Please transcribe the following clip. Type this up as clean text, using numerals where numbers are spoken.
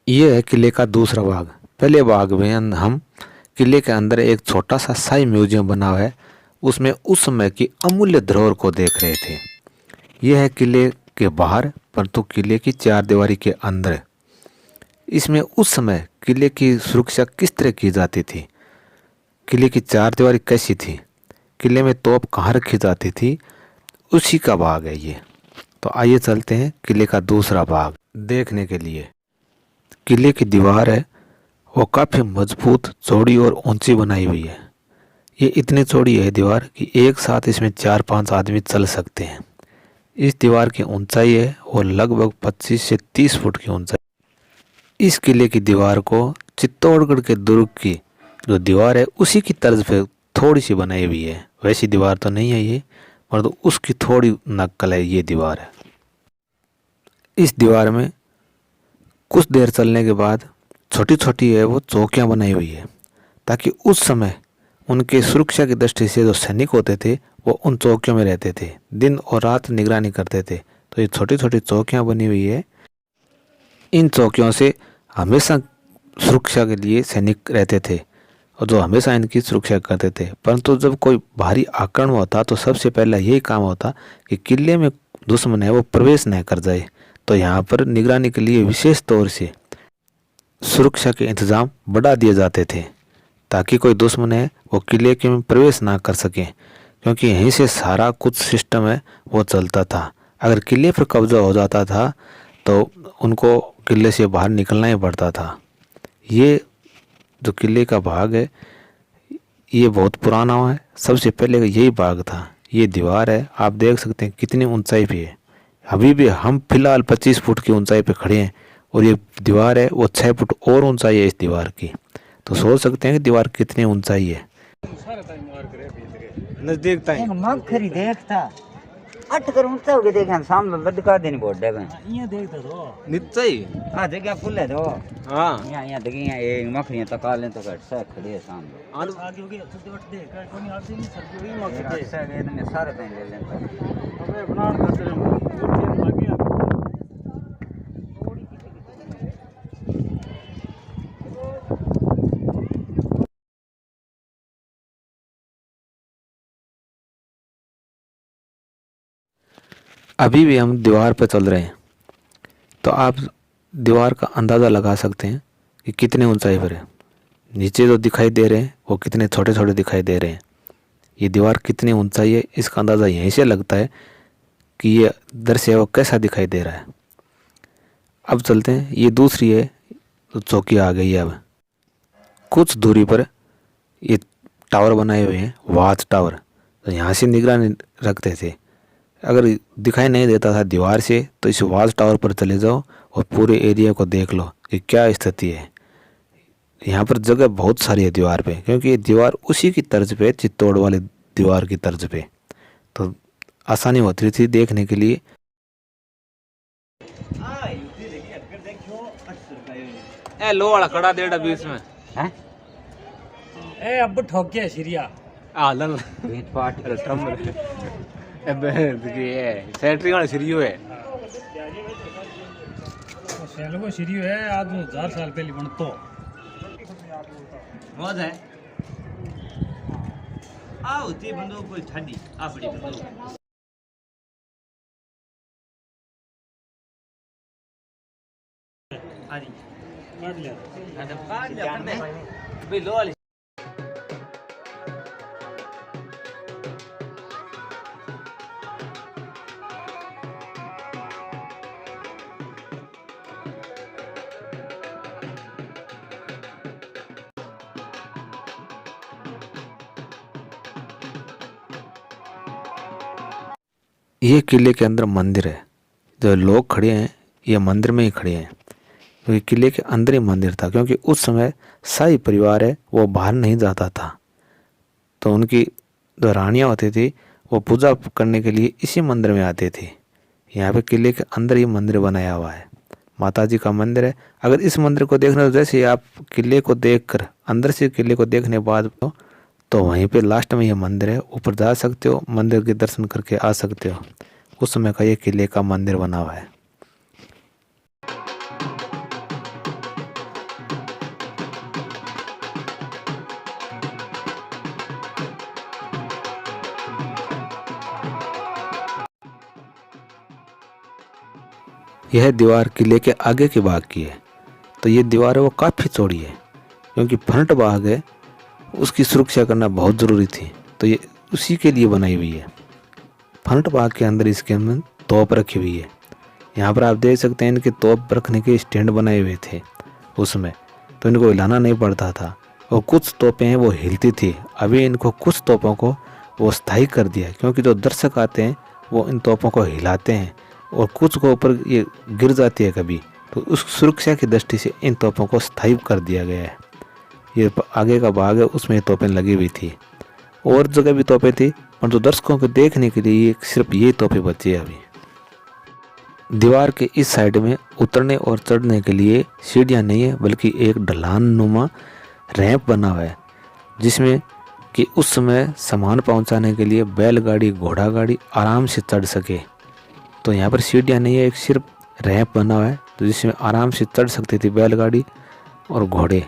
ये है किले का दूसरा भाग। पहले भाग में हम किले के अंदर एक छोटा सा शाही म्यूजियम बना हुआ है, उसमें उस समय की अमूल्य धरोहर को देख रहे थे। यह है किले के बाहर, परंतु किले की चार दीवारी के अंदर। इसमें उस समय किले की सुरक्षा किस तरह की जाती थी, किले की चार दीवारी कैसी थी, किले में तोप कहाँ रखी जाती थी, उसी का भाग है ये। तो आइए चलते हैं किले का दूसरा भाग देखने के लिए। किले की दीवार है वो काफ़ी मजबूत, चौड़ी और ऊंची बनाई हुई है। ये इतनी चौड़ी है दीवार कि एक साथ इसमें 4-5 आदमी चल सकते हैं। इस दीवार की ऊंचाई है वो लगभग 25 से 30 फुट की ऊंचाई। इस किले की दीवार को चित्तौड़गढ़ के दुर्ग की जो दीवार है उसी की तर्ज पे थोड़ी सी बनाई हुई है। वैसी दीवार तो नहीं है ये, परंतु उसकी थोड़ी नकल है ये दीवार है। इस दीवार में कुछ देर चलने के बाद छोटी छोटी है वो चौकियां बनाई हुई है, ताकि उस समय उनके सुरक्षा की दृष्टि से जो सैनिक होते थे वो उन चौकियों में रहते थे, दिन और रात निगरानी करते थे। तो ये छोटी छोटी चौकियां बनी हुई है। इन चौकियों से हमेशा सुरक्षा के लिए सैनिक रहते थे और जो हमेशा इनकी सुरक्षा करते थे। परंतु जब कोई भारी आक्रमण होता तो सबसे पहला यही काम होता कि किले में दुश्मन है वो प्रवेश न कर जाए। तो यहाँ पर निगरानी के लिए विशेष तौर से सुरक्षा के इंतजाम बढ़ा दिए जाते थे, ताकि कोई दुश्मन है वो किले के में प्रवेश ना कर सके, क्योंकि यहीं से सारा कुछ सिस्टम है वो चलता था। अगर किले पर कब्जा हो जाता था तो उनको किले से बाहर निकलना ही पड़ता था। ये जो किले का भाग है ये बहुत पुराना है। सबसे पहले यही भाग था। ये दीवार है, आप देख सकते हैं कितनी ऊंचाई पे है। अभी भी हम फिलहाल 25 फुट की ऊंचाई पे खड़े हैं और ये दीवार है वो 6 फुट और ऊंचाई है इस दीवार की। तो सोच सकते हैं कि दीवार कितनी ऊंचाई है। नजदीक ताई मग खरी देखता अट कर ऊंचा हो के देखे सामने लटका देनी बोर्ड है ये देखता तो नीचे ही आ जगह फुल है तो हां यहाँ देखिए यहाँ ये मखरियां तका लें तो कट से खड़ी है सामने आगे हो गया तो उठ दे कोनी आते नहीं सर कोई मत कट से गए तो सारे टाइम ले लें अबे बना करते हैं आगे अभी भी हम दीवार पर चल रहे हैं, तो आप दीवार का अंदाज़ा लगा सकते हैं कि कितने ऊंचाई पर है। नीचे जो दिखाई दे रहे हैं वो कितने छोटे छोटे दिखाई दे रहे हैं। ये दीवार कितनी ऊंचाई है इसका अंदाज़ा यहीं से लगता है कि ये दृश्य है वो कैसा दिखाई दे रहा है। अब चलते हैं, ये दूसरी है तो चौकी आ गई है। अब कुछ दूरी पर ये टावर बनाए हुए हैं, वाच टावर। तो यहाँ से निगरानी रखते थे। अगर दिखाई नहीं देता था दीवार से तो इस वाच टावर पर चले जाओ और पूरे एरिया को देख लो कि क्या स्थिति है। यहाँ पर जगह बहुत सारी है दीवार पे, क्योंकि ये दीवार उसी की तर्ज पे, चित्तौड़ वाली दीवार की तर्ज पे, तो आसानी होती थी देखने के लिए। ए लो वाला कड़ा देड़ा बीच में हैं ए अब ठोक के सीरिया आ लन बीच पार्ट टम एबे ये सेंट्री वाला सीरियो है सेलो को सीरियो है आज 1000 साल पहले बन तो मौज है आओ ती बंदूक कोई ठंडी आ बड़ी बंदूक आजी काट लिया अरे काट लिया करने बे लो वाली ये किले के अंदर मंदिर है। जो लोग खड़े हैं ये मंदिर में ही खड़े हैं, क्योंकि किले के अंदर ही मंदिर था। क्योंकि उस समय शाही परिवार है वो बाहर नहीं जाता था, तो उनकी जो रानियाँ होती थी वो पूजा करने के लिए इसी मंदिर में आते थे। यहाँ पे किले के अंदर ही मंदिर बनाया हुआ है, माता जी का मंदिर है। अगर इस मंदिर को देखना तो जैसे आप किले को देखकर अंदर से किले को देखने के बाद तो वहीं पे लास्ट में ये मंदिर है, ऊपर जा सकते हो, मंदिर के दर्शन करके आ सकते हो। उस समय का ये किले का मंदिर बना हुआ है। यह दीवार किले के आगे के भाग की है। तो ये दीवार है वो काफ़ी चौड़ी है, क्योंकि फ्रंट भाग है उसकी सुरक्षा करना बहुत ज़रूरी थी, तो ये उसी के लिए बनाई हुई है। फ्रंट भाग के अंदर इसके अंदर तोप रखी हुई है। यहाँ पर आप देख सकते हैं इनके तोप रखने के स्टैंड बनाए हुए थे उसमें, तो इनको हिलाना नहीं पड़ता था। और कुछ तोपें हैं वो हिलती थी। अभी इनको कुछ तोपों को वो स्थायी कर दिया, क्योंकि जो दर्शक आते हैं वो इन तोपों को हिलाते हैं और कुछ को ऊपर ये गिर जाती है कभी, तो उस सुरक्षा की दृष्टि से इन तोपों को स्थायी कर दिया गया है। ये आगे का भाग है उसमें तोपें लगी हुई थी, और जगह भी तोपें थी, परंतु दर्शकों को देखने के लिए सिर्फ ये तोपें बची है। अभी दीवार के इस साइड में उतरने और चढ़ने के लिए सीढ़ियाँ नहीं है, बल्कि एक ढलान नुमा रैंप बना हुआ है, जिसमें कि उस समय सामान पहुंचाने के लिए बैलगाड़ी घोड़ा गाड़ी आराम से चढ़ सके। तो यहाँ पर सीढ़ियाँ नहीं है, एक सिर्फ रैंप बना हुआ है, तो जिसमें आराम से चढ़ सकती थी बैलगाड़ी और घोड़े।